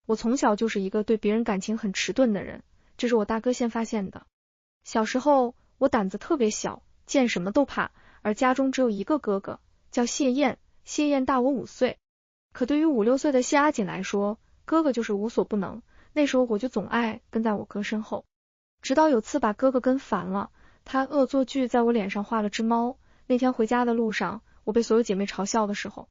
我从小就是一个对别人感情很迟钝的人，这是我大哥先发现的。小时候我胆子特别小，见什么都怕，而家中只有一个哥哥，叫谢燕，谢燕大我5岁。可对于5、6岁的谢阿锦来说，哥哥就是无所不能，那时候我就总爱跟在我哥身后。直到有次把哥哥跟烦了，他恶作剧在我脸上画了只猫。那天回家的路上，我被所有姐妹嘲笑的时候，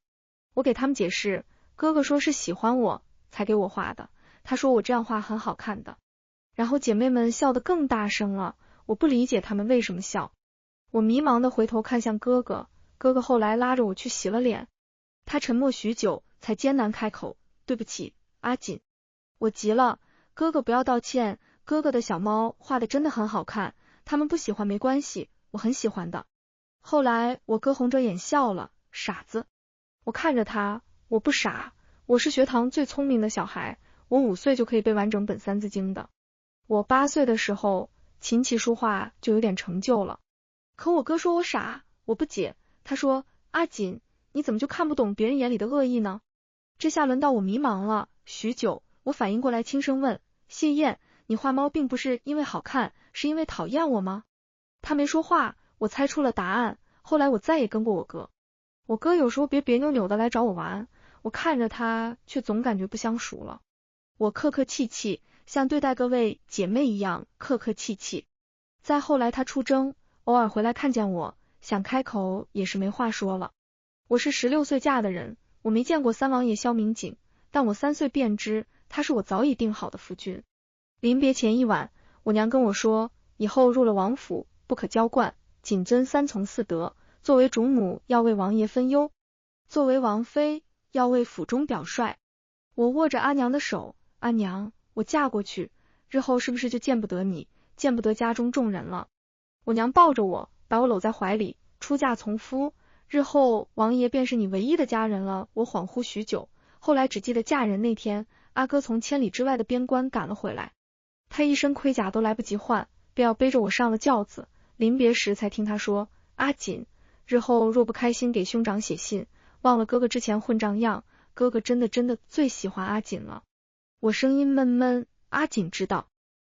我给他们解释，哥哥说是喜欢我才给我画的，他说我这样画很好看的。然后姐妹们笑得更大声了，我不理解他们为什么笑。我迷茫地回头看向哥哥，哥哥后来拉着我去洗了脸。他沉默许久，才艰难开口，对不起，阿锦。我急了，哥哥不要道歉，哥哥的小猫画的真的很好看，他们不喜欢没关系，我很喜欢的。后来我哥红着眼笑了，傻子。我看着他，我不傻，我是学堂最聪明的小孩，我5岁就可以背完整本3字经的。我8岁的时候琴棋书画就有点成就了。可我哥说我傻，我不解，他说阿锦，你怎么就看不懂别人眼里的恶意呢？这下轮到我迷茫了，许久，我反应过来轻声问，谢燕，你画猫并不是因为好看，是因为讨厌我吗？他没说话，我猜出了答案。后来我再也跟过我哥，我哥有时候别扭扭的来找我玩，我看着他却总感觉不相熟了。我客客气气，像对待各位姐妹一样客客气气。再后来他出征，偶尔回来看见我，想开口也是没话说了。我是16岁嫁的人，我没见过三王爷萧明景，但我3岁便知他是我早已定好的夫君。临别前一晚，我娘跟我说，以后入了王府不可娇惯，谨遵3从4德，作为主母要为王爷分忧，作为王妃要为府中表率。我握着阿娘的手，阿娘，我嫁过去，日后是不是就见不得你，见不得家中众人了？我娘抱着我，把我搂在怀里，出嫁从夫，日后王爷便是你唯一的家人了。我恍惚许久，后来只记得嫁人那天，阿哥从千里之外的边关赶了回来，他一身盔甲都来不及换，便要背着我上了轿子。临别时才听他说，阿锦，日后若不开心给兄长写信，忘了哥哥之前混账样，哥哥真的最喜欢阿锦了。我声音闷闷，阿锦知道。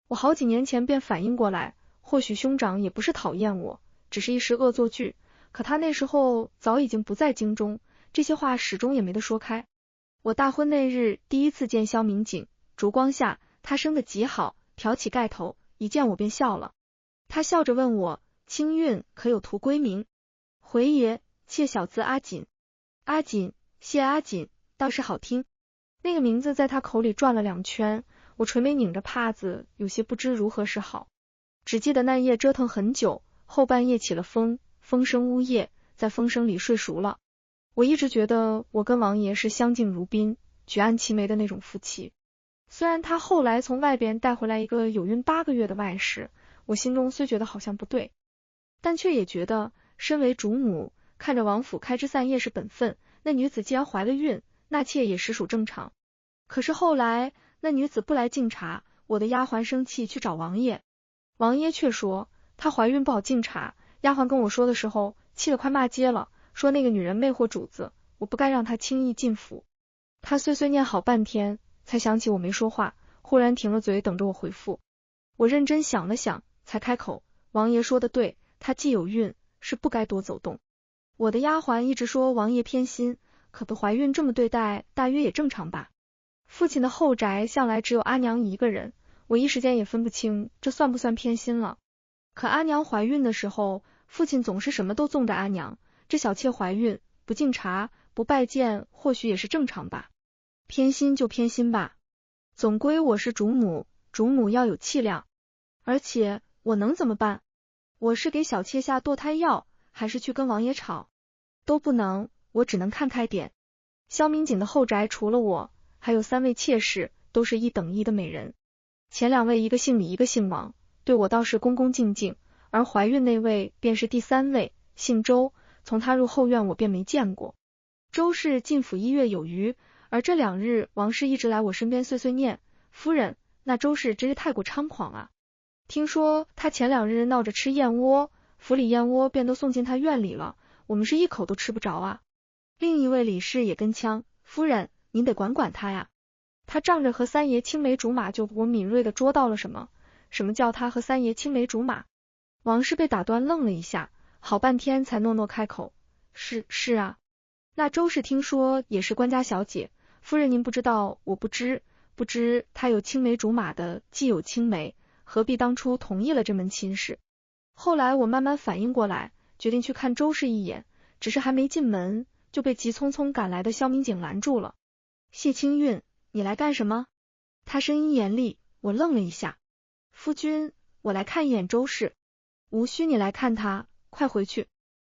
我好几年前便反应过来，或许兄长也不是讨厌我，只是一时恶作剧，可他那时候早已经不在京中，这些话始终也没得说开。我大婚那日第一次见萧明景，烛光下他生得极好，挑起盖头，一见我便笑了。他笑着问我，清韵可有图闺名？回爷，妾小字阿锦。阿锦，谢阿锦，倒是好听。那个名字在他口里转了2圈，我垂眉拧着帕子，有些不知如何是好。只记得那夜折腾很久，后半夜起了风，风声呜咽，在风声里睡熟了。我一直觉得我跟王爷是相敬如宾，举案齐眉的那种夫妻。虽然他后来从外边带回来一个有孕8个月的外室，我心中虽觉得好像不对，但却也觉得身为主母，看着王府开枝散叶是本分，那女子既然怀了孕，那妾也实属正常。可是后来那女子不来敬茶，我的丫鬟生气去找王爷，王爷却说她怀孕不好敬茶。丫鬟跟我说的时候，气得快骂街了，说那个女人魅惑主子，我不该让她轻易进府。她碎碎念好半天，才想起我没说话，忽然停了嘴，等着我回复。我认真想了想，才开口，王爷说的对，她既有孕，是不该多走动。我的丫鬟一直说王爷偏心，可不怀孕这么对待，大约也正常吧。父亲的后宅向来只有阿娘一个人，我一时间也分不清这算不算偏心了。可阿娘怀孕的时候，父亲总是什么都纵着阿娘，这小妾怀孕不敬茶不拜见，或许也是正常吧。偏心就偏心吧，总归我是主母，主母要有气量。而且我能怎么办？我是给小妾下堕胎药，还是去跟王爷吵？都不能，我只能看开点。萧明景的后宅除了我，还有3位妾室，都是1等1的美人。前2位一个姓李一个姓王，对我倒是恭恭敬敬，而怀孕那位便是第3位，姓周，从他入后院我便没见过。周氏进府1月有余，而这2日王氏一直来我身边碎碎念，夫人，那周氏真是太过猖狂啊。听说他前2日闹着吃燕窝，府里燕窝便都送进他院里了，我们是一口都吃不着啊。另一位李氏也跟腔，夫人，您得管管他呀。他仗着和三爷青梅竹马，就我敏锐地捉到了什么。什么叫他和三爷青梅竹马？王氏被打断，愣了一下，好半天才诺诺开口：是啊。那周氏听说也是官家小姐，夫人您不知道，我不知她有青梅竹马的，既有青梅，何必当初同意了这门亲事？后来我慢慢反应过来，决定去看周氏一眼，只是还没进门，就被急匆匆赶来的萧明景拦住了。谢清韵，你来干什么？他声音严厉，我愣了一下。夫君，我来看一眼周氏。无需你来看他，快回去。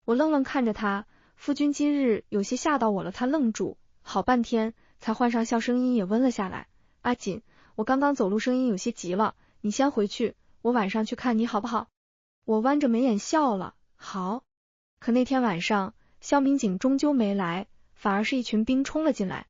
我愣愣看着他，夫君今日有些吓到我了。他愣住，好半天才换上笑，声音也温了下来。阿锦，我刚刚走路声音有些急了，你先回去，我晚上去看你好不好？我弯着眉眼笑了，好。可那天晚上，萧明景终究没来，反而是一群兵冲了进来。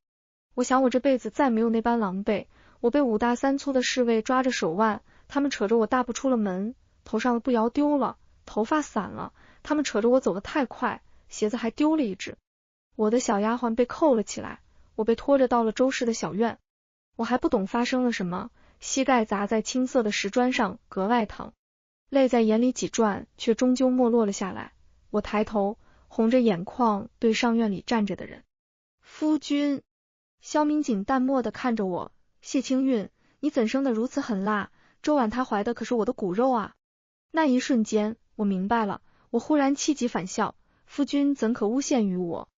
我想我这辈子再没有那般狼狈，我被5大3粗的侍卫抓着手腕，他们扯着我大步出了门，头上的布摇丢了，头发散了，他们扯着我走得太快，鞋子还丢了一只。我的小丫鬟被扣了起来，我被拖着到了周氏的小院。我还不懂发生了什么，膝盖砸在青色的石砖上，格外疼。泪在眼里几转，却终究没落了下来。我抬头，红着眼眶对上院里站着的人。夫君。萧明景淡漠地看着我，谢清韵，你怎生得如此狠辣？周婉她怀的可是我的骨肉啊！那一瞬间，我明白了，我忽然气急反笑，夫君怎可诬陷于我？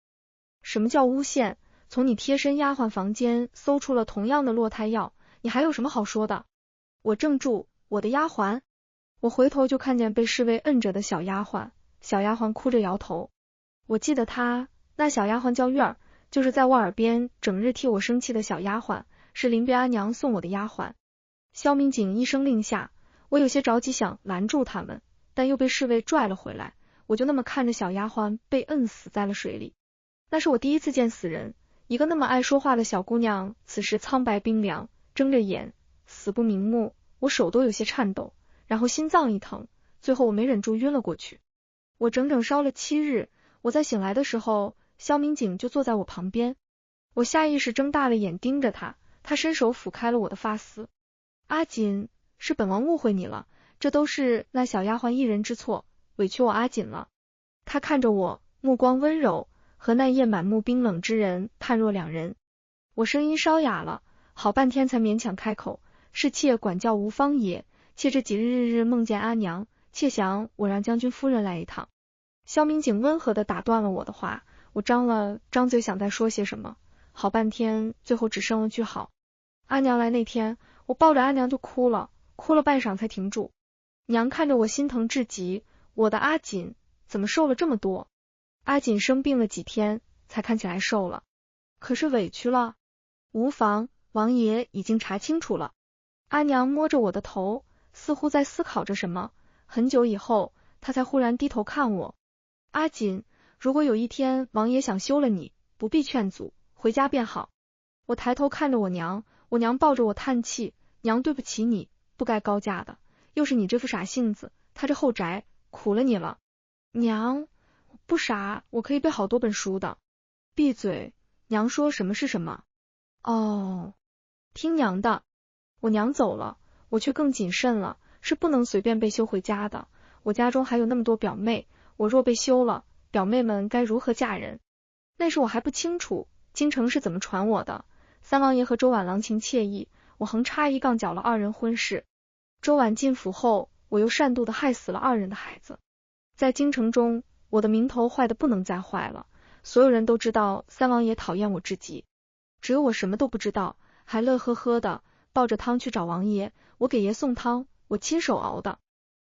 什么叫诬陷？从你贴身丫鬟房间搜出了同样的落胎药，你还有什么好说的？我怔住，我的丫鬟？我回头就看见被侍卫摁着的小丫鬟，小丫鬟哭着摇头。我记得她，那小丫鬟叫月儿，就是在我耳边整日替我生气的小丫鬟，是临别阿娘送我的丫鬟。萧明景一声令下，我有些着急想拦住他们，但又被侍卫拽了回来，我就那么看着小丫鬟被摁死在了水里。那是我第一次见死人，一个那么爱说话的小姑娘，此时苍白冰凉，睁着眼，死不瞑目，我手都有些颤抖，然后心脏一疼，最后我没忍住晕了过去。我整整烧了7日，我在醒来的时候，萧明景就坐在我旁边。我下意识睁大了眼盯着他，他伸手抚开了我的发丝。阿锦，是本王误会你了，这都是那小丫鬟一人之错，委屈我阿锦了。他看着我，目光温柔，和那夜满目冰冷之人判若两人。我声音稍哑了，好半天才勉强开口，是妾管教无方也，妾这几日梦见阿娘，妾想我让将军夫人来一趟。萧明景温和地打断了我的话，我张嘴想再说些什么，好半天最后只剩了句好。阿娘来那天，我抱着阿娘就哭了半晌才停住。娘看着我心疼至极，我的阿锦怎么瘦了这么多？阿锦生病了几天，才看起来瘦了，可是委屈了。无妨，王爷已经查清楚了。阿娘摸着我的头，似乎在思考着什么，很久以后，她才忽然低头看我。阿锦，如果有一天王爷想休了你，不必劝阻，回家便好。我抬头看着我娘，我娘抱着我叹气，娘对不起你，不该高价的，又是你这副傻性子，他这后宅苦了你了。娘，不傻，我可以背好多本书的。闭嘴，娘说什么是什么。哦，听娘的。我娘走了，我却更谨慎了，是不能随便被休回家的。我家中还有那么多表妹，我若被休了，表妹们该如何嫁人？那时我还不清楚京城是怎么传我的。三王爷和周婉郎情妾意，我横插一杠搅了2人婚事。周婉进府后，我又擅妒地害死了2人的孩子。在京城中，我的名头坏得不能再坏了，所有人都知道三王爷讨厌我至极，只有我什么都不知道，还乐呵呵的抱着汤去找王爷，我给爷送汤，我亲手熬的。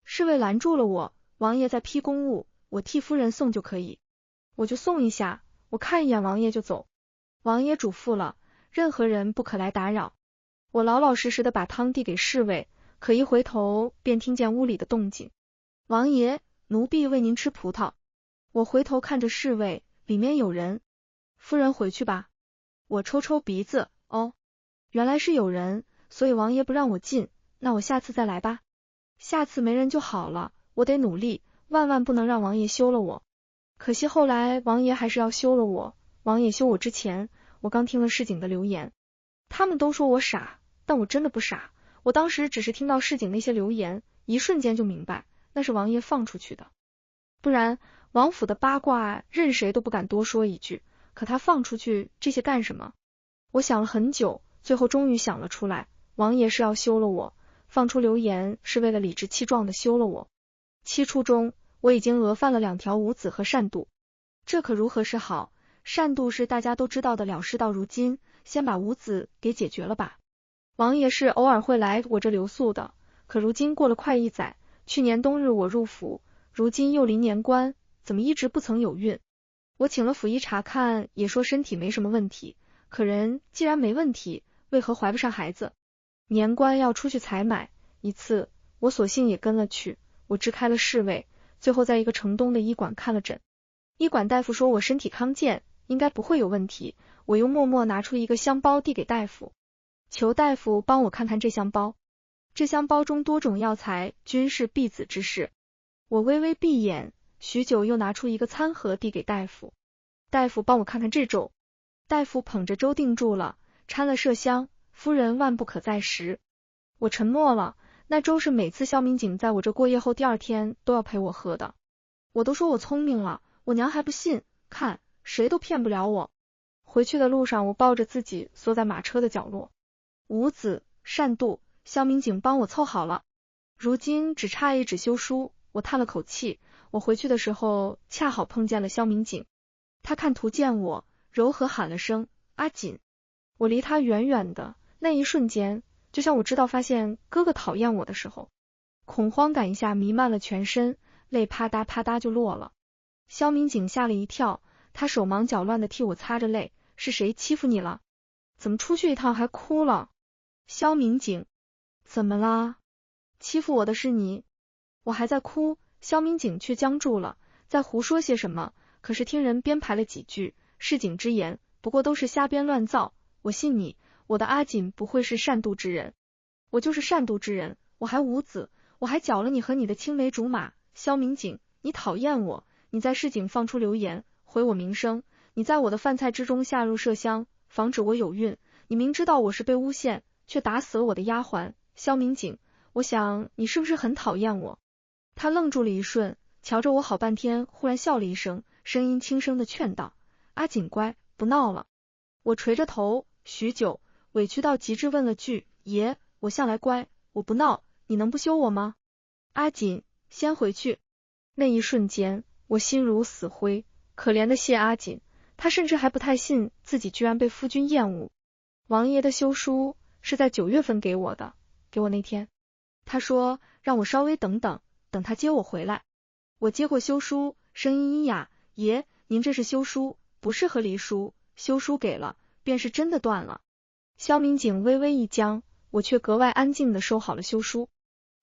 侍卫拦住了我，王爷在批公务，我替夫人送就可以。我就送一下，我看一眼王爷就走。王爷嘱咐了，任何人不可来打扰。我老老实实的把汤递给侍卫，可一回头便听见屋里的动静。王爷，奴婢为您吃葡萄。我回头看着侍卫，里面有人。夫人回去吧。我抽抽鼻子，哦，原来是有人，所以王爷不让我进，那我下次再来吧。下次没人就好了，我得努力，万万不能让王爷休了我。可惜后来王爷还是要休了我。王爷休我之前，我刚听了市井的流言，他们都说我傻，但我真的不傻。我当时只是听到市井那些流言，一瞬间就明白，那是王爷放出去的。不然，王府的八卦任谁都不敢多说一句，可他放出去这些干什么？我想了很久，最后终于想了出来，王爷是要休了我，放出流言是为了理直气壮的休了我。7初中，我已经讹犯了2条无子和善妒，这可如何是好？善妒是大家都知道的了事到如今，先把无子给解决了吧。王爷是偶尔会来我这留宿的，可如今过了快1载，去年冬日我入府，如今又临年关，怎么一直不曾有孕？我请了府医查看，也说身体没什么问题，可人既然没问题，为何怀不上孩子？年关要出去采买一次，我索性也跟了去，我支开了侍卫，最后在一个城东的医馆看了诊。医馆大夫说我身体康健，应该不会有问题，我又默默拿出一个香包递给大夫，求大夫帮我看看这香包。这香包中多种药材均是避子之事。我微微闭眼，许久又拿出一个餐盒递给大夫，大夫帮我看看这粥。大夫捧着粥定住了，掺了麝香，夫人万不可再食。我沉默了，那粥是每次萧明景在我这过夜后第2天都要陪我喝的。我都说我聪明了，我娘还不信，看谁都骗不了我。回去的路上，我抱着自己缩在马车的角落，无子善妒，萧明景帮我凑好了，如今只差一纸休书。我叹了口气，我回去的时候恰好碰见了萧明景，他看图见我，柔和喊了声阿锦。我离他远远的，那一瞬间就像我知道发现哥哥讨厌我的时候，恐慌感一下弥漫了全身，泪啪嗒啪嗒就落了。萧明景吓了一跳，他手忙脚乱的替我擦着泪，是谁欺负你了？怎么出去一趟还哭了？萧明景，怎么啦？欺负我的是你。我还在哭，萧明景却僵住了，在胡说些什么，可是听人编排了几句，市井之言不过都是瞎编乱造，我信你，我的阿锦不会是善妒之人。我就是善妒之人，我还无子，我还搅了你和你的青梅竹马。萧明景，你讨厌我，你在市井放出流言，毁我名声，你在我的饭菜之中下入麝香，防止我有孕，你明知道我是被诬陷，却打死了我的丫鬟。萧明景，我想你是不是很讨厌我？他愣住了一瞬，瞧着我好半天，忽然笑了一声，声音轻声的劝道，阿锦乖，不闹了。我垂着头，许久，委屈到极致问了句，爷，我向来乖，我不闹，你能不休我吗？阿锦，先回去。那一瞬间，我心如死灰，可怜的谢阿锦，他甚至还不太信自己居然被夫君厌恶。王爷的休书是在9月份给我的，给我那天，他说让我稍微等等，等他接我回来。我接过休书，声音阴哑，爷，您这是休书，不是和离书，休书给了，便是真的断了。萧明景微微一僵，我却格外安静地收好了休书。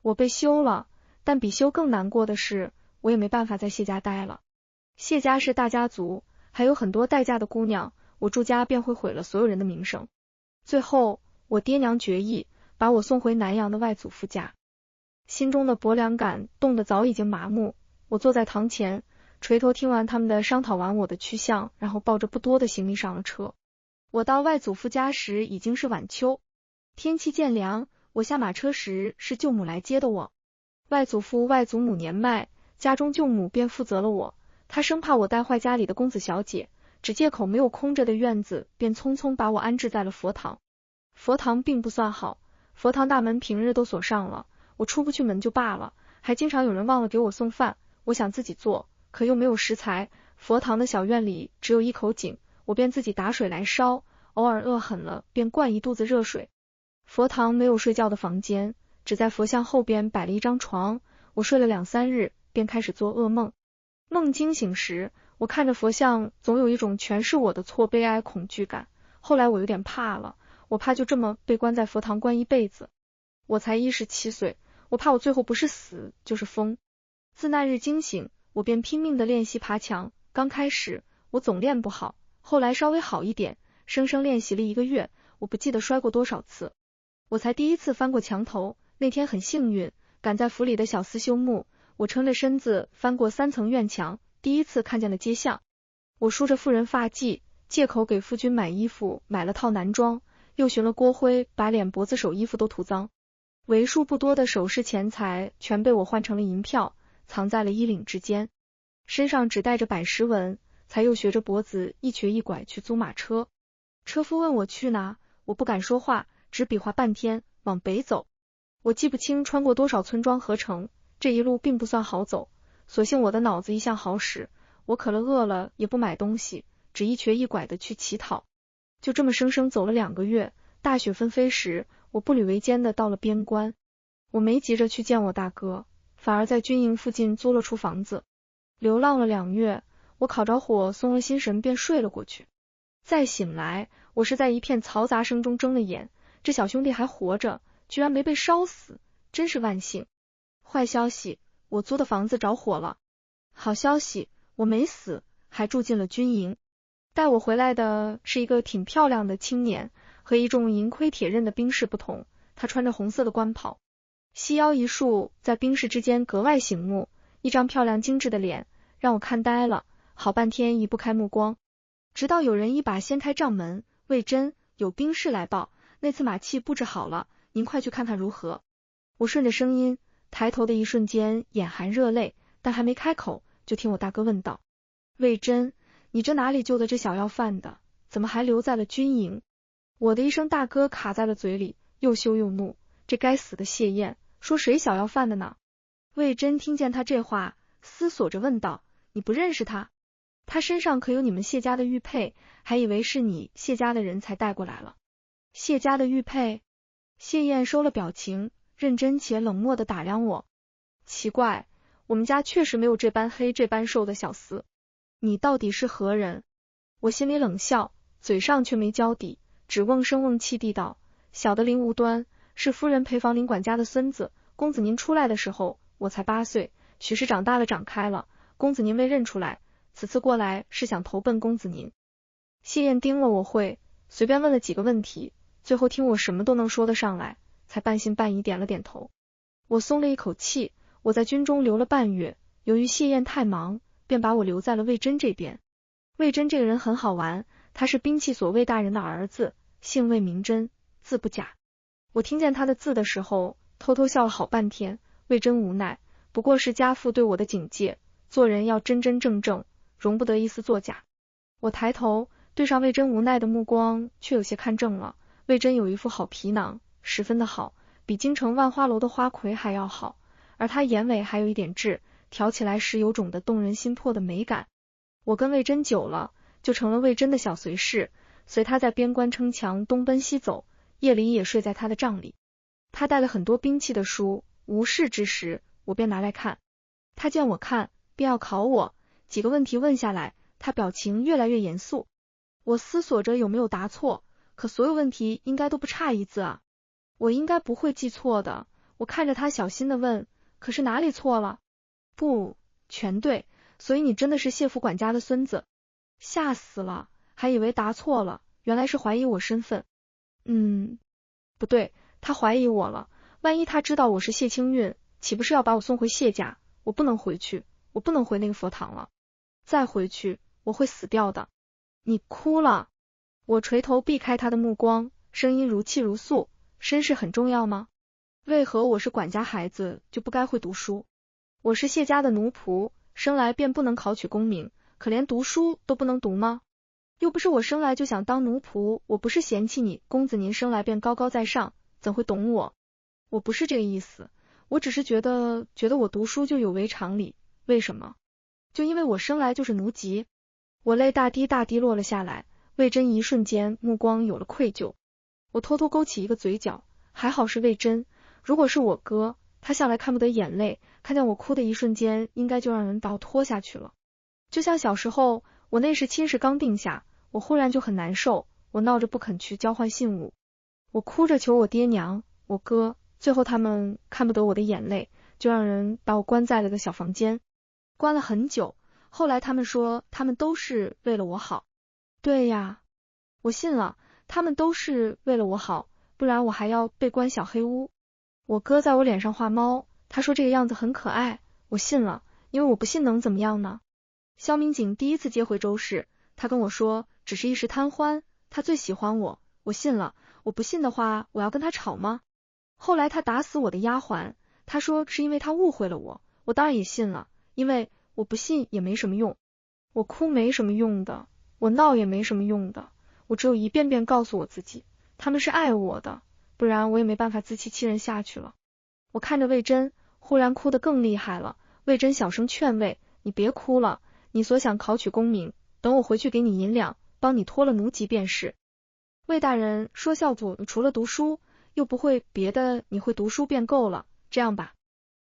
我被休了，但比休更难过的是，我也没办法在谢家待了。谢家是大家族，还有很多待嫁的姑娘，我住家便会毁了所有人的名声。最后，我爹娘决意把我送回南阳的外祖父家。心中的薄凉感冻得早已经麻木，我坐在堂前，垂头听完他们的商讨完我的去向，然后抱着不多的行李上了车。我到外祖父家时已经是晚秋，天气渐凉，我下马车时是舅母来接的我。外祖父外祖母年迈，家中舅母便负责了我，她生怕我带坏家里的公子小姐，只借口没有空着的院子，便匆匆把我安置在了佛堂。佛堂并不算好，佛堂大门平日都锁上了，我出不去门就罢了，还经常有人忘了给我送饭，我想自己做，可又没有食材，佛堂的小院里只有一口井，我便自己打水来烧，偶尔饿狠了便灌一肚子热水。佛堂没有睡觉的房间，只在佛像后边摆了一张床，我睡了2、3日，便开始做噩梦。梦惊醒时，我看着佛像，总有一种全是我的错悲哀恐惧感。后来我有点怕了，我怕就这么被关在佛堂关一辈子。我才17岁，我怕我最后不是死就是疯。自那日惊醒，我便拼命的练习爬墙，刚开始我总练不好，后来稍微好一点，生生练习了1个月，我不记得摔过多少次。我才第一次翻过墙头，那天很幸运，赶在府里的小厮休沐，我撑着身子翻过3层院墙，第一次看见了街巷。我梳着妇人发髻，借口给夫君买衣服，买了套男装，又寻了锅灰，把脸脖子手衣服都涂脏。为数不多的首饰钱财全被我换成了银票，藏在了衣领之间。身上只带着摆石纹，才又学着脖子一瘸一拐去租马车。车夫问我去哪，我不敢说话，只比划半天，往北走。我记不清穿过多少村庄和城，这一路并不算好走，所幸我的脑子一向好使，我渴了饿了也不买东西，只一瘸一拐的去乞讨。就这么生生走了2个月，大雪纷飞时，我步履维艰的到了边关。我没急着去见我大哥，反而在军营附近租了处房子。流浪了2月，我烤着火，松了心神，便睡了过去。再醒来，我是在一片嘈杂声中睁了眼，这小兄弟还活着，居然没被烧死，真是万幸。坏消息，我租的房子着火了。好消息，我没死，还住进了军营。带我回来的是一个挺漂亮的青年，和一众银盔铁刃的兵士不同，他穿着红色的官袍，细腰一束，在兵士之间格外醒目，一张漂亮精致的脸，让我看呆了，好半天移不开目光。直到有人一把掀开帐门，魏真，有兵士来报，那次马器布置好了，您快去看看如何。我顺着声音抬头的一瞬间，眼含热泪，但还没开口，就听我大哥问道：魏真，你这哪里救的这小要饭的，怎么还留在了军营？我的一声大哥卡在了嘴里，又羞又怒，这该死的谢燕，说谁小要饭的呢？魏真听见他这话，思索着问道：你不认识他？他身上可有你们谢家的玉佩，还以为是你谢家的人才带过来了。谢家的玉佩？谢燕收了表情，认真且冷漠地打量我。奇怪，我们家确实没有这般黑这般瘦的小厮。你到底是何人？我心里冷笑，嘴上却没交底，只瓮声瓮气地道：小的林无端，是夫人陪房林管家的孙子。公子您出来的时候，我才8岁，许是长大了长开了，公子您未认出来，此次过来是想投奔公子您。谢燕盯了我会，随便问了几个问题，最后听我什么都能说得上来，才半信半疑点了点头。我松了一口气，我在军中留了半月，由于谢燕太忙，便把我留在了魏真这边。魏真这个人很好玩，他是兵器所魏大人的儿子，姓魏名真，字不假。我听见他的字的时候，偷偷笑了好半天。魏真无奈，不过是家父对我的警戒，做人要真真正正，容不得一丝作假。我抬头对上魏真无奈的目光，却有些看正了。魏真有一副好皮囊，十分的好，比京城万花楼的花魁还要好，而他眼尾还有一点痣，挑起来时有种的动人心魄的美感。我跟魏真久了，就成了魏真的小随侍，随他在边关城墙东奔西走，夜里也睡在他的帐里。他带了很多兵器的书，无事之时，我便拿来看。他见我看，便要考我，几个问题问下来，他表情越来越严肃。我思索着有没有答错，可所有问题应该都不差一字啊，我应该不会记错的。我看着他小心地问，可是哪里错了？不，全对，所以你真的是谢府管家的孙子。吓死了，还以为答错了，原来是怀疑我身份。不对，他怀疑我了，万一他知道我是谢清韵，岂不是要把我送回谢家？我不能回去，我不能回那个佛堂了，再回去我会死掉的。你哭了？我垂头避开他的目光，声音如泣如诉。身世很重要吗？为何我是管家孩子就不该会读书？我是谢家的奴仆，生来便不能考取功名，可连读书都不能读吗？又不是我生来就想当奴仆，我不是嫌弃你，公子您生来便高高在上，怎会懂我？我不是这个意思，我只是觉得我读书就有违常理。为什么？就因为我生来就是奴籍。我泪大滴大滴落了下来，魏真一瞬间目光有了愧疚。我偷偷勾起一个嘴角，还好是魏真，如果是我哥，他向来看不得眼泪，看见我哭的一瞬间，应该就让人把我拖下去了。就像小时候，我那时亲事刚定下，我忽然就很难受，我闹着不肯去交换信物，我哭着求我爹娘，我哥，最后他们看不得我的眼泪，就让人把我关在了个小房间，关了很久。后来他们说，他们都是为了我好。对呀，我信了，他们都是为了我好，不然我还要被关小黑屋。我哥在我脸上画猫，他说这个样子很可爱，我信了，因为我不信能怎么样呢？萧明景第一次接回周氏，他跟我说只是一时贪欢，他最喜欢我，我信了，我不信的话，我要跟他吵吗？后来他打死我的丫鬟，他说是因为他误会了我，我当然也信了，因为我不信也没什么用，我哭没什么用的，我闹也没什么用的，我只有一遍遍告诉我自己，他们是爱我的，不然我也没办法自欺欺人下去了。我看着魏征，忽然哭得更厉害了。魏征小声劝慰，你别哭了，你所想考取功名，等我回去给你银两，帮你脱了奴籍便是。魏大人说孝祖除了读书，又不会别的，你会读书便够了，这样吧，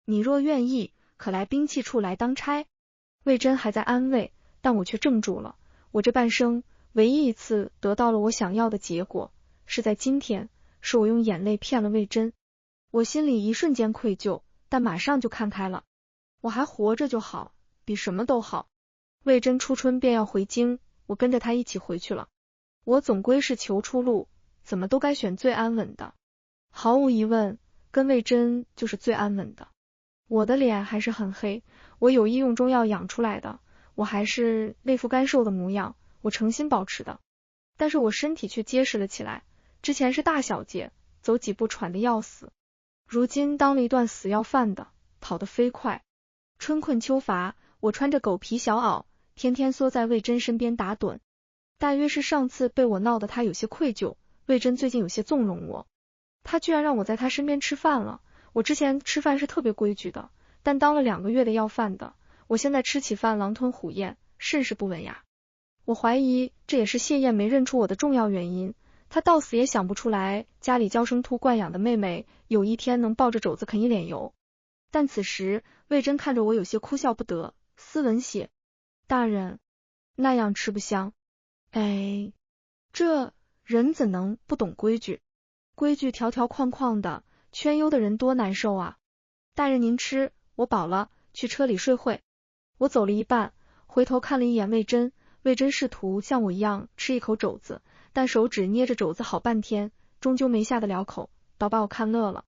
你若愿意，可来兵器处来当差。魏征还在安慰，但我却怔住了。我这半生唯一一次得到了我想要的结果，是在今天，是我用眼泪骗了魏征。我心里一瞬间愧疚，但马上就看开了。我还活着就好，比什么都好。魏征初春便要回京，我跟着他一起回去了。我总归是求出路，怎么都该选最安稳的。毫无疑问，跟魏征就是最安稳的。我的脸还是很黑，我有意用中药养出来的，我还是那副干瘦的模样，我诚心保持的。但是我身体却结实了起来，之前是大小姐，走几步喘得要死，如今当了一段死要饭的，跑得飞快。春困秋乏，我穿着狗皮小袄，天天缩在魏征身边打盹。大约是上次被我闹得他有些愧疚，魏征最近有些纵容我，他居然让我在他身边吃饭了。我之前吃饭是特别规矩的，但当了2个月的要饭的，我现在吃起饭狼吞虎咽，甚是不文雅。我怀疑这也是谢燕没认出我的重要原因，她到死也想不出来家里娇生兔惯养的妹妹有一天能抱着肘子啃一脸油。但此时魏征看着我有些哭笑不得，斯文些，大人那样吃不香。哎，这人怎能不懂规矩？规矩条条框框的，圈优的人多难受啊！大人您吃，我饱了，去车里睡会。我走了一半，回头看了一眼魏征，魏征试图像我一样吃一口肘子，但手指捏着肘子好半天，终究没下得了口，倒把我看乐了。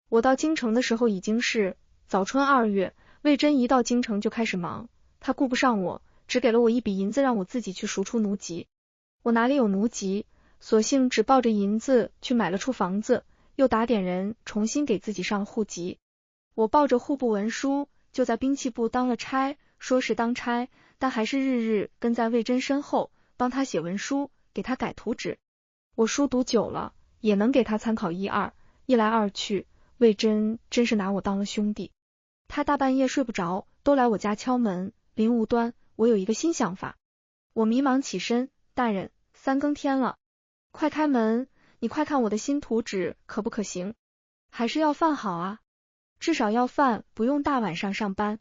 我到京城的时候已经是早春2月，魏征一到京城就开始忙，他顾不上我，只给了我一笔银子让我自己去赎出奴籍。我哪里有奴籍，索性只抱着银子去买了处房子，又打点人重新给自己上了户籍。我抱着户部文书就在兵器部当了差，说是当差，但还是日日跟在魏征身后，帮他写文书，给他改图纸。我书读久了，也能给他参考一二，一来二去，魏征真是拿我当了兄弟。他大半夜睡不着，都来我家敲门。林无端，我有一个新想法。我迷茫起身，大人，3更天了，快开门，你快看我的新图纸可不可行？还是要饭好啊，至少要饭不用大晚上上班。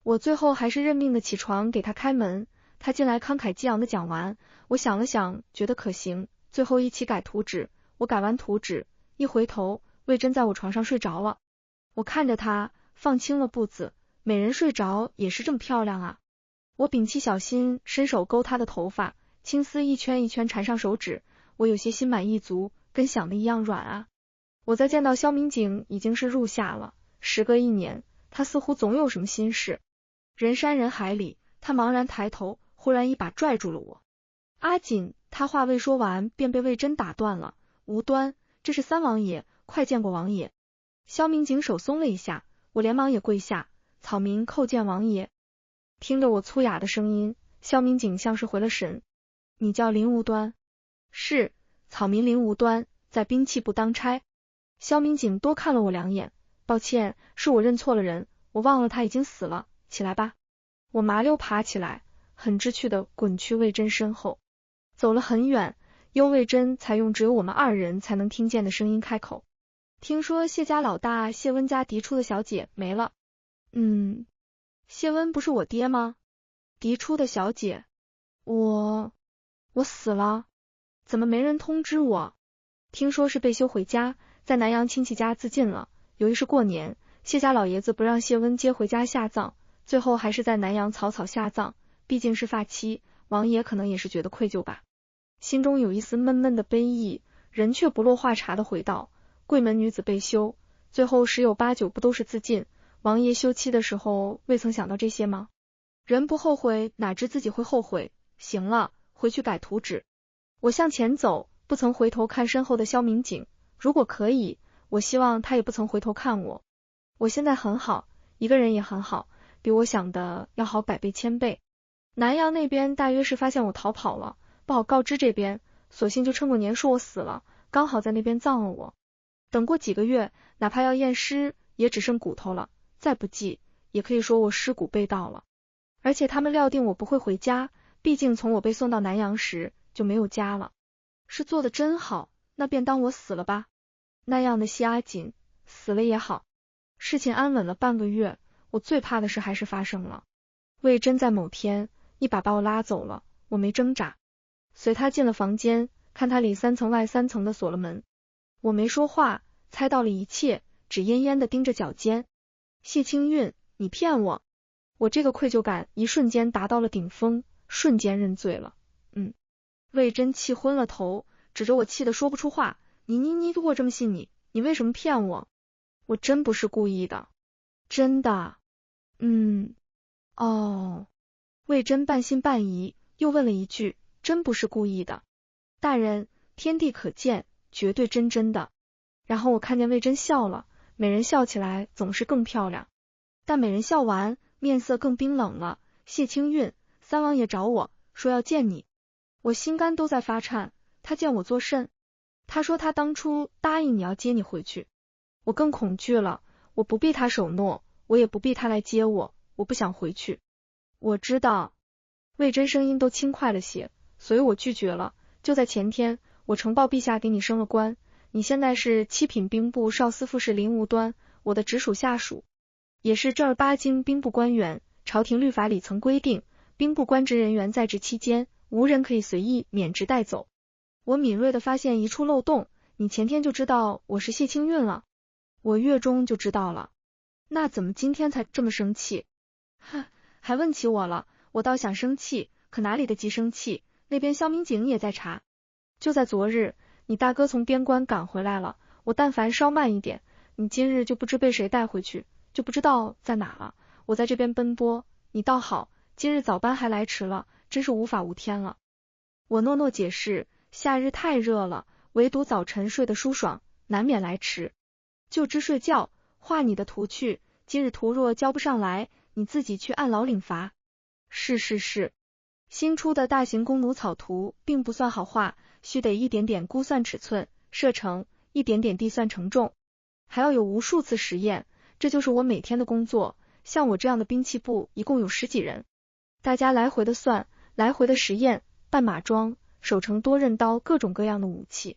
我最后还是认命的起床给他开门，他进来慷慨激昂的讲完，我想了想，觉得可行，最后一起改图纸。我改完图纸，一回头，魏征在我床上睡着了。我看着他，放轻了步子，美人睡着也是这么漂亮啊。我屏气小心，伸手勾他的头发，青丝一圈一圈缠上手指，我有些心满意足，跟想的一样软啊。我再见到萧明景已经是入夏了，时隔1年，他似乎总有什么心事。人山人海里，他茫然抬头，忽然一把拽住了我。阿锦，他话未说完，便被魏征打断了。无端，这是3王爷，快见过王爷。萧明景手松了一下，我连忙也跪下，草民叩见王爷。听着我粗哑的声音，萧明景像是回了神。你叫林无端？是，草民林无端，在兵器部当差。萧明景多看了我2眼，抱歉，是我认错了人，我忘了他已经死了，起来吧。我麻溜爬起来，很知趣的滚去魏征身后。走了很远，幽魏征才用只有我们2人才能听见的声音开口。听说谢家老大谢温家嫡出的小姐没了。谢温不是我爹吗？嫡出的小姐，我死了，怎么没人通知我？听说是被休回家，在南阳亲戚家自尽了。由于是过年，谢家老爷子不让谢温接回家下葬，最后还是在南阳草草下葬。毕竟是发妻，王爷可能也是觉得愧疚吧，心中有一丝闷闷的悲意，人却不落话茬的回道：贵门女子被休，最后10有8九不都是自尽？王爷休妻的时候未曾想到这些吗？人不后悔，哪知自己会后悔。行了，回去改图纸。我向前走，不曾回头看身后的萧明景，如果可以，我希望他也不曾回头看我。我现在很好，一个人也很好，比我想的要好100倍1000倍。南阳那边大约是发现我逃跑了，不好告知这边，索性就趁过年说我死了，刚好在那边葬了我。等过几个月，哪怕要验尸，也只剩骨头了，再不济，也可以说我尸骨被盗了。而且他们料定我不会回家，毕竟从我被送到南阳时就没有家了。是做的真好，那便当我死了吧。那样的谢阿锦，死了也好。事情安稳了半个月，我最怕的事还是发生了。魏征在某天一把我拉走了，我没挣扎，随他进了房间，看他里3层外3层的锁了门。我没说话，猜到了一切，只恹恹的盯着脚尖。谢清韵，你骗我！我这个愧疚感一瞬间达到了顶峰，瞬间认罪了。魏征气昏了头，指着我气得说不出话。你我这么信你，你为什么骗我？我真不是故意的，真的。哦。魏征半信半疑，又问了一句，真不是故意的？大人，天地可见，绝对真的。然后我看见魏征笑了，美人笑起来总是更漂亮。但美人笑完，面色更冰冷了。谢清韵，三王爷找我，说要见你。我心肝都在发颤，他见我作甚？他说他当初答应你要接你回去。我更恐惧了，我不必他守诺，我也不必他来接我，我不想回去。我知道。魏征声音都轻快了些，所以我拒绝了。就在前天，我呈报陛下给你升了官，你现在是7品兵部少司副使林无端，我的直属下属，也是正儿八经兵部官员。朝廷律法里曾规定，兵部官职人员在职期间，无人可以随意免职带走。我敏锐地发现一处漏洞，你前天就知道我是谢清韵了。我月中就知道了。那怎么今天才这么生气？还问起我了，我倒想生气，可哪里的及生气，那边萧明景也在查。就在昨日，你大哥从边关赶回来了，我但凡稍慢一点，你今日就不知被谁带回去，就不知道在哪了。我在这边奔波，你倒好，今日早班还来迟了，真是无法无天了。我诺诺解释，夏日太热了，唯独早晨睡得舒爽，难免来迟。就知睡觉，画你的图去，今日图若交不上来，你自己去按劳领罚。是。新出的大型弓弩草图并不算好画，须得一点点估算尺寸、射程，一点点计算承重，还要有无数次实验，这就是我每天的工作。像我这样的兵器部一共有10几人，大家来回的算，来回的实验，扮马装，手成多刃刀，各种各样的武器，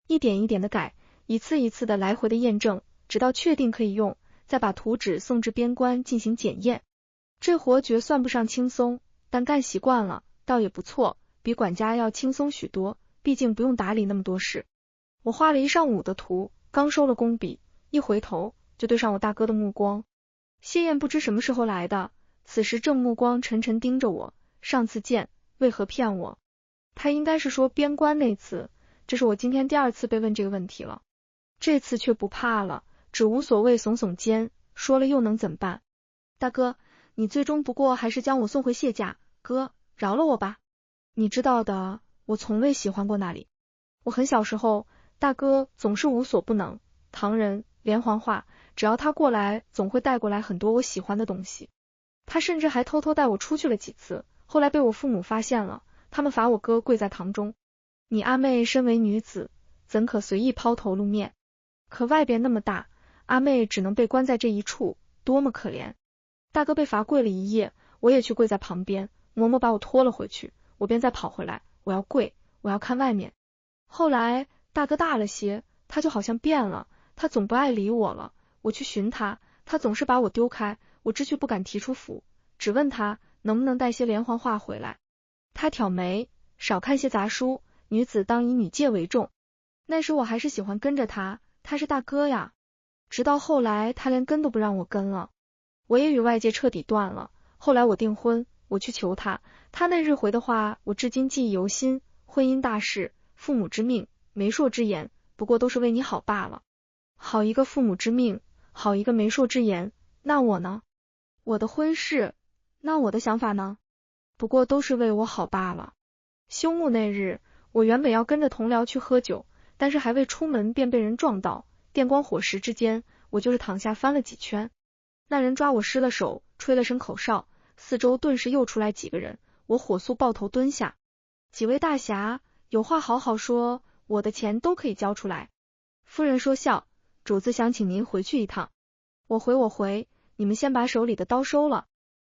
一点一点的改，一次一次的来回的验证，直到确定可以用，再把图纸送至边关进行检验。这活绝算不上轻松，但干习惯了，倒也不错，比管家要轻松许多，毕竟不用打理那么多事。我画了一上午的图，刚收了工笔，一回头就对上我大哥的目光。谢燕不知什么时候来的，此时正目光沉沉盯着我。上次见，为何骗我？他应该是说边关那次，这是我今天第2次被问这个问题了。这次却不怕了，只无所谓耸耸肩，说了又能怎么办？大哥，你最终不过还是将我送回谢家，哥，饶了我吧。你知道的，我从未喜欢过那里。我很小时候，大哥总是无所不能，唐人、连环画，只要他过来，总会带过来很多我喜欢的东西。他甚至还偷偷带我出去了几次，后来被我父母发现了，他们罚我哥跪在堂中。你阿妹身为女子，怎可随意抛头露面？可外边那么大，阿妹只能被关在这一处，多么可怜。大哥被罚跪了1夜，我也去跪在旁边，嬷嬷把我拖了回去，我便再跑回来，我要跪，我要看外面。后来大哥大了些，他就好像变了，他总不爱理我了，我去寻他，他总是把我丢开，我知趣不敢提出府，只问他能不能带些连环画回来。他挑眉，少看些杂书，女子当以女戒为重。那时我还是喜欢跟着他，他是大哥呀。直到后来他连跟都不让我跟了，我也与外界彻底断了。后来我订婚，我去求他，他那日回的话我至今记忆犹新，婚姻大事，父母之命，媒妁之言，不过都是为你好罢了。好一个父母之命，好一个媒妁之言，那我呢？我的婚事，那我的想法呢？不过都是为我好罢了。休沐那日，我原本要跟着同僚去喝酒，但是还未出门便被人撞到，电光火石之间，我就是躺下翻了几圈。那人抓我失了手，吹了声口哨，四周顿时又出来几个人，我火速抱头蹲下。几位大侠，有话好好说，我的钱都可以交出来。夫人说笑，主子想请您回去一趟。我回，你们先把手里的刀收了。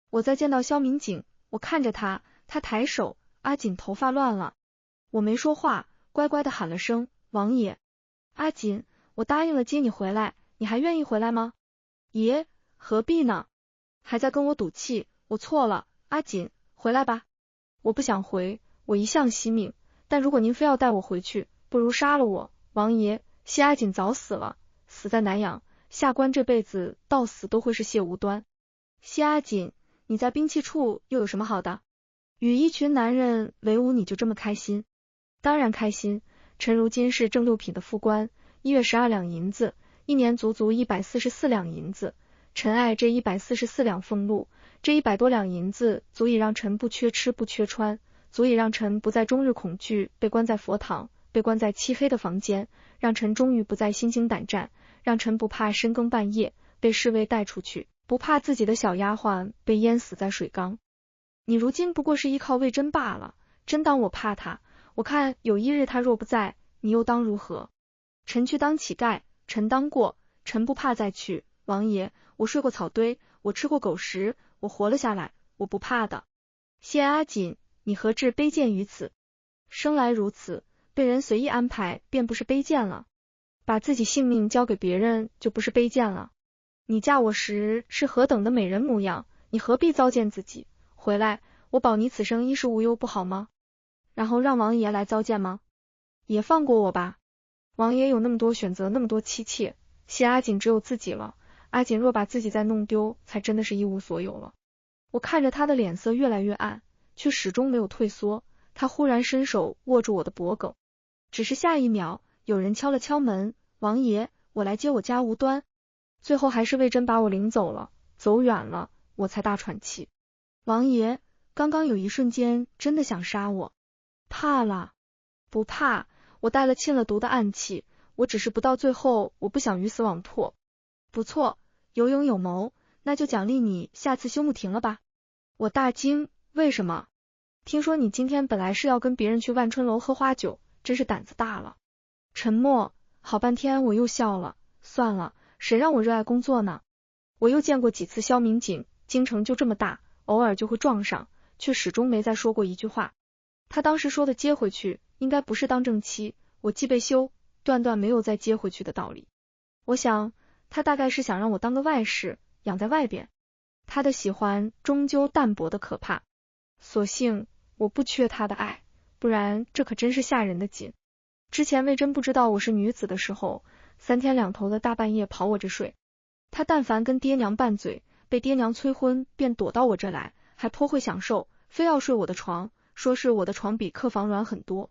我再见到萧民警，我看着他抬手，阿锦头发乱了。我没说话，乖乖的喊了声王爷。阿锦，我答应了接你回来，你还愿意回来吗？爷，何必呢？还在跟我赌气，我错了，阿锦，回来吧。我不想回，我一向惜命，但如果您非要带我回去，不如杀了我。王爷，谢阿锦早死了，死在南阳，下官这辈子到死都会是谢无端。谢阿锦，你在兵器处又有什么好的？与一群男人为伍，你就这么开心？当然开心，臣如今是正六品的副官，1月12两银子，一年足足144两银子，臣爱这144两俸禄，这100多两银子足以让臣不缺吃不缺穿，足以让臣不再终日恐惧被关在佛堂，被关在漆黑的房间，让臣终于不再心惊胆战，让臣不怕深更半夜被侍卫带出去，不怕自己的小丫鬟被淹死在水缸。你如今不过是依靠魏征罢了，真当我怕他？我看有一日他若不在，你又当如何？臣去当乞丐，臣当过，臣不怕再去。王爷，我睡过草堆，我吃过狗食，我活了下来，我不怕的。谢阿锦，你何至卑贱于此？生来如此，被人随意安排便不是卑贱了，把自己性命交给别人就不是卑贱了。你嫁我时是何等的美人模样，你何必糟践自己？回来，我保你此生衣食无忧，不好吗？然后让王爷来糟践吗？也放过我吧。王爷有那么多选择，那么多妻妾，谢阿锦只有自己了。阿锦若把自己再弄丢，才真的是一无所有了。我看着他的脸色越来越暗，却始终没有退缩。他忽然伸手握住我的脖颈，只是下一秒，有人敲了敲门，王爷，我来接我家无端。最后还是魏征把我领走了，走远了，我才大喘气。王爷，刚刚有一瞬间真的想杀我。怕了？不怕，我带了沁了毒的暗器，我只是不到最后，我不想鱼死网破。不错，有勇有谋，那就奖励你下次休沐庭了吧。我大惊，为什么？听说你今天本来是要跟别人去万春楼喝花酒，真是胆子大了。沉默，好半天我又笑了，算了，谁让我热爱工作呢？我又见过几次萧民警，京城就这么大，偶尔就会撞上，却始终没再说过一句话。他当时说的接回去，应该不是当正妻，我既被休，断没有再接回去的道理。我想，他大概是想让我当个外室，养在外边。他的喜欢终究淡薄的可怕，所幸我不缺他的爱，不然这可真是吓人的紧。之前魏征不知道我是女子的时候，3天2头的大半夜跑我这睡，他但凡跟爹娘拌嘴，被爹娘催婚，便躲到我这来，还颇会享受，非要睡我的床，说是我的床比客房软很多。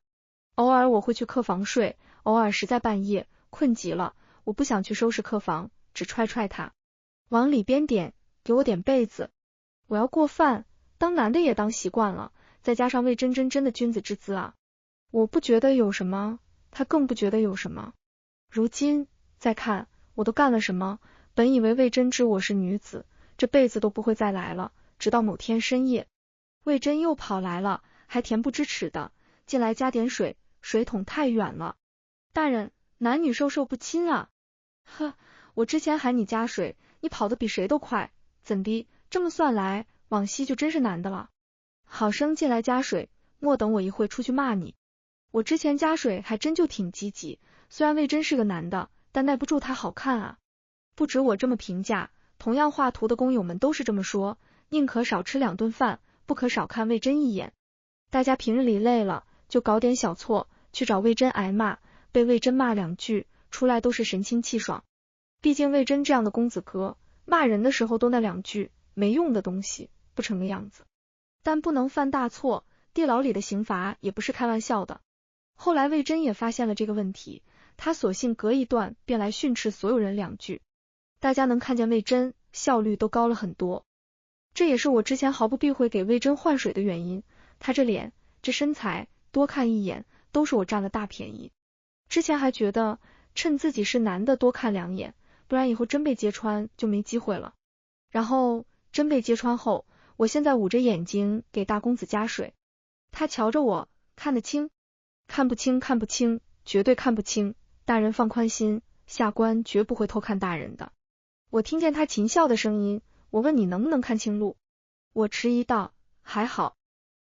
偶尔我会去客房睡，偶尔实在半夜困极了，我不想去收拾客房，只踹他，往里边点，给我点被子。我要过饭，当男的也当习惯了，再加上魏征真的君子之姿啊，我不觉得有什么，他更不觉得有什么。如今再看我都干了什么，本以为魏征知我是女子，这辈子都不会再来了，直到某天深夜，魏征又跑来了，还恬不知耻的进来加点水，水桶太远了。大人，男女授受不亲啊。呵，我之前喊你加水，你跑得比谁都快，怎的，这么算来，往昔就真是男的了。好生进来加水，莫等我一会出去骂你。我之前加水还真就挺积极，虽然魏征是个男的，但耐不住他好看啊。不止我这么评价，同样画图的工友们都是这么说，宁可少吃2顿饭，不可少看魏征一眼。大家平日里累了，就搞点小错，去找魏征挨骂，被魏征骂2句，出来都是神清气爽。毕竟魏征这样的公子哥，骂人的时候都那2句，没用的东西，不成个样子。但不能犯大错，地牢里的刑罚也不是开玩笑的。后来魏征也发现了这个问题，他索性隔一段便来训斥所有人2句。大家能看见魏征，效率都高了很多。这也是我之前毫不避讳给魏征换水的原因，他这脸，这身材，多看一眼都是我占了大便宜。之前还觉得趁自己是男的多看2眼，不然以后真被揭穿就没机会了。然后真被揭穿后，我现在捂着眼睛给大公子加水。他瞧着我，看得清？看不清，看不清，绝对看不清。大人放宽心，下官绝不会偷看大人的。我听见他秦笑的声音，我问你能不能看清路？我迟疑道，还好。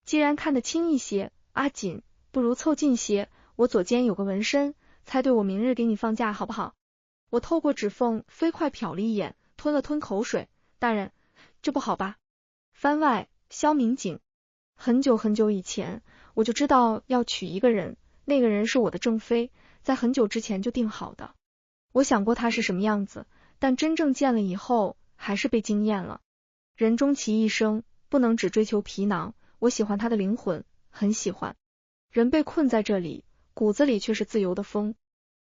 既然看得清一些，阿锦，不如凑近些，我左肩有个纹身，猜对我明日给你放假好不好？我透过指缝飞快瞟了一眼，吞了吞口水，大人，这不好吧？番外，萧明景。很久很久以前，我就知道要娶一个人，那个人是我的正妃，在很久之前就定好的。我想过他是什么样子，但真正见了以后，还是被惊艳了。人终其一生，不能只追求皮囊，我喜欢他的灵魂，很喜欢。人被困在这里，骨子里却是自由的风。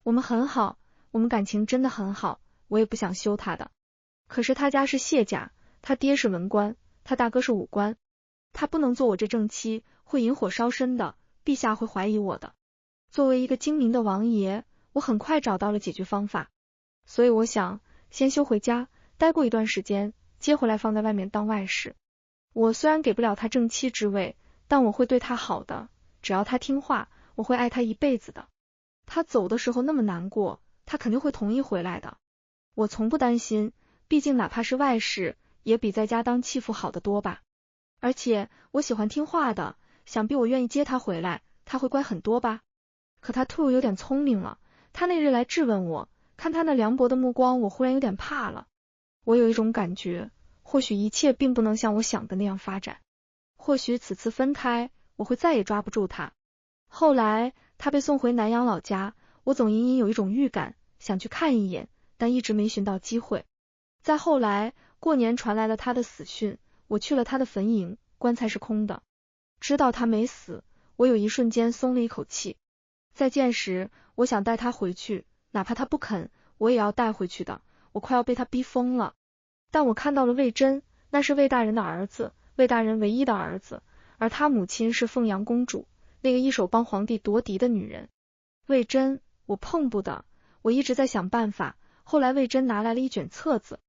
我们很好，我们感情真的很好，我也不想休他的。可是他家是谢家，他爹是文官，他大哥是武官，他不能做我这正妻，会引火烧身的，陛下会怀疑我的。作为一个精明的王爷，我很快找到了解决方法，所以我想先休回家，待过一段时间，接回来放在外面当外室。我虽然给不了他正妻之位，但我会对他好的，只要他听话，我会爱他一辈子的。他走的时候那么难过，他肯定会同意回来的。我从不担心，毕竟哪怕是外室，也比在家当弃妇好得多吧。而且我喜欢听话的，想必我愿意接他回来，他会乖很多吧。可他突然有点聪明了，他那日来质问我，看他那凉薄的目光，我忽然有点怕了。我有一种感觉，或许一切并不能像我想的那样发展，或许此次分开，我会再也抓不住他。后来他被送回南阳老家，我总隐隐有一种预感，想去看一眼，但一直没寻到机会。再后来，过年传来了他的死讯，我去了他的坟茔，棺材是空的。知道他没死，我有一瞬间松了一口气。再见时，我想带他回去，哪怕他不肯，我也要带回去的，我快要被他逼疯了。但我看到了魏征，那是魏大人的儿子，魏大人唯一的儿子，而他母亲是凤阳公主，那个一手帮皇帝夺嫡的女人。魏征，我碰不得，我一直在想办法。后来魏征拿来了一卷册子，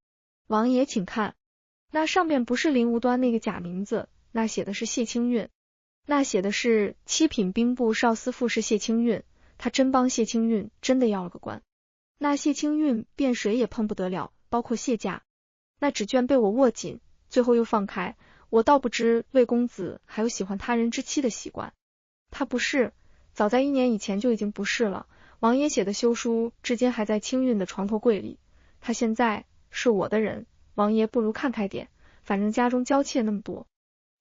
王爷请看，那上面不是林无端那个假名字，那写的是谢清运，那写的是七品兵部少司副使谢清运，他真帮谢清运真的要了个官。那谢清运便谁也碰不得了，包括谢家。那纸卷被我握紧，最后又放开，我倒不知魏公子还有喜欢他人之妻的习惯。他不是，早在1年以前就已经不是了。王爷写的休书至今还在清运的床头柜里，他现在是我的人，王爷不如看开点，反正家中娇妾那么多，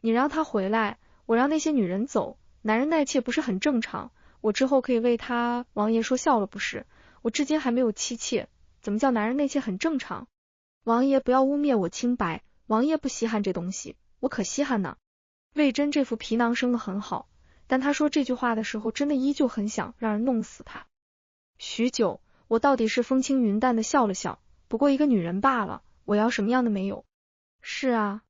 你让他回来，我让那些女人走，男人纳妾不是很正常，我之后可以为他王爷说笑了不是，我至今还没有妻妾，怎么叫男人纳妾很正常？王爷不要污蔑我清白，王爷不稀罕这东西，我可稀罕呢。魏征这副皮囊生得很好，但他说这句话的时候，真的依旧很想让人弄死他。许久，我到底是风轻云淡的笑了笑，不过一个女人罢了，我要什么样的没有？是啊，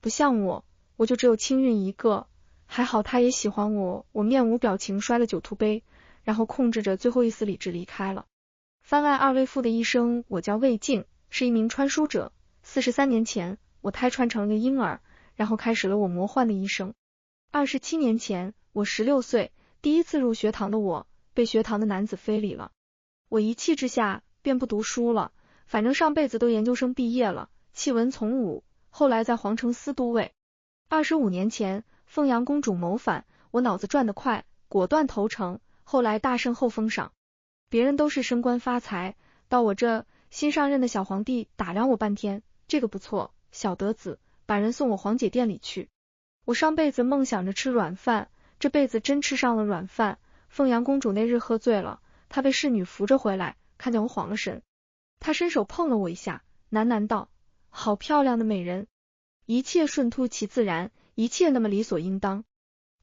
不像我，我就只有清运一个，还好他也喜欢我。我面无表情摔了酒徒杯，然后控制着最后一丝理智离开了。番外二位父的一生，我叫魏静，是一名穿书者。43年前，我胎穿成了个婴儿，然后开始了我魔幻的一生。27年前，我16岁，第一次入学堂的我，被学堂的男子非礼了。我一气之下，便不读书了，反正上辈子都研究生毕业了，弃文从武，后来在皇城司都尉。25年前，凤阳公主谋反，我脑子转得快，果断投诚，后来大胜后封赏。别人都是升官发财，到我这新上任的小皇帝打量我半天，这个不错，小德子，把人送我皇姐殿里去。我上辈子梦想着吃软饭，这辈子真吃上了软饭。凤阳公主那日喝醉了，她被侍女扶着回来，看见我晃了神，她伸手碰了我一下，喃喃道：好漂亮的美人。一切顺突其自然，一切那么理所应当。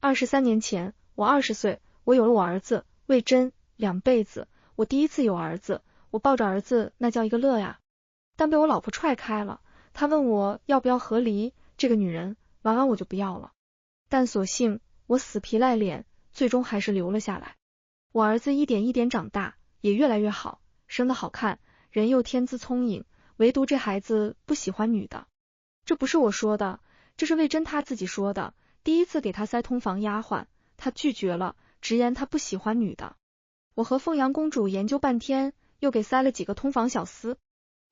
23年前，我20岁，我有了我儿子魏征，2辈子，我第一次有儿子，我抱着儿子那叫一个乐呀。但被我老婆踹开了，她问我要不要和离，这个女人，玩完我就不要了。但所幸我死皮赖脸，最终还是留了下来。我儿子一点一点长大，也越来越好，生得好看，人又天资聪颖，唯独这孩子不喜欢女的。这不是我说的，这是魏征他自己说的。第一次给他塞通房丫鬟，他拒绝了，直言他不喜欢女的。我和凤阳公主研究半天，又给塞了几个通房小厮。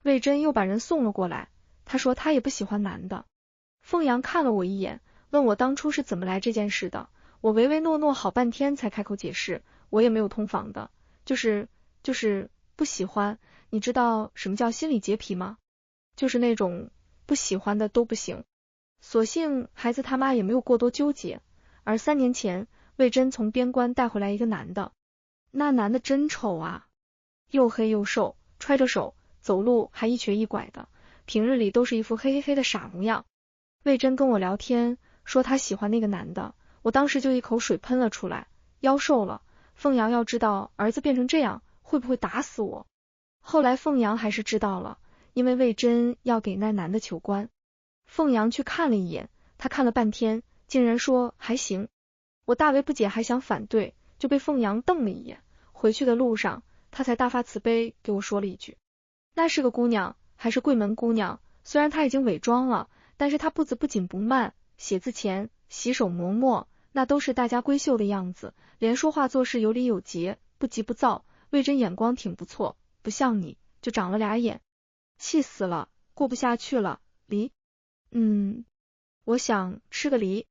魏征又把人送了过来，他说他也不喜欢男的。凤阳看了我一眼，问我当初是怎么来这件事的。我唯唯诺诺好半天才开口解释，我也没有通房的，就是不喜欢。你知道什么叫心理洁癖吗？就是那种不喜欢的都不行。所幸孩子他妈也没有过多纠结。而3年前，魏征从边关带回来一个男的，那男的真丑啊，又黑又瘦，揣着手，走路还一瘸一拐的，平日里都是一副嘿嘿嘿的傻模样。魏征跟我聊天，说他喜欢那个男的，我当时就一口水喷了出来，夭寿了。凤阳要知道儿子变成这样，会不会打死我？后来凤阳还是知道了，因为魏征要给那男的求官。凤阳去看了一眼，他看了半天，竟然说还行。我大为不解，还想反对，就被凤阳瞪了一眼。回去的路上，他才大发慈悲给我说了一句，那是个姑娘，还是贵门姑娘，虽然她已经伪装了，但是她步子不紧不慢，写字前洗手磨墨，那都是大家闺秀的样子，连说话做事有理有节，不急不躁。魏征眼光挺不错，不像你，就长了俩眼。气死了，过不下去了，梨。我想吃个梨。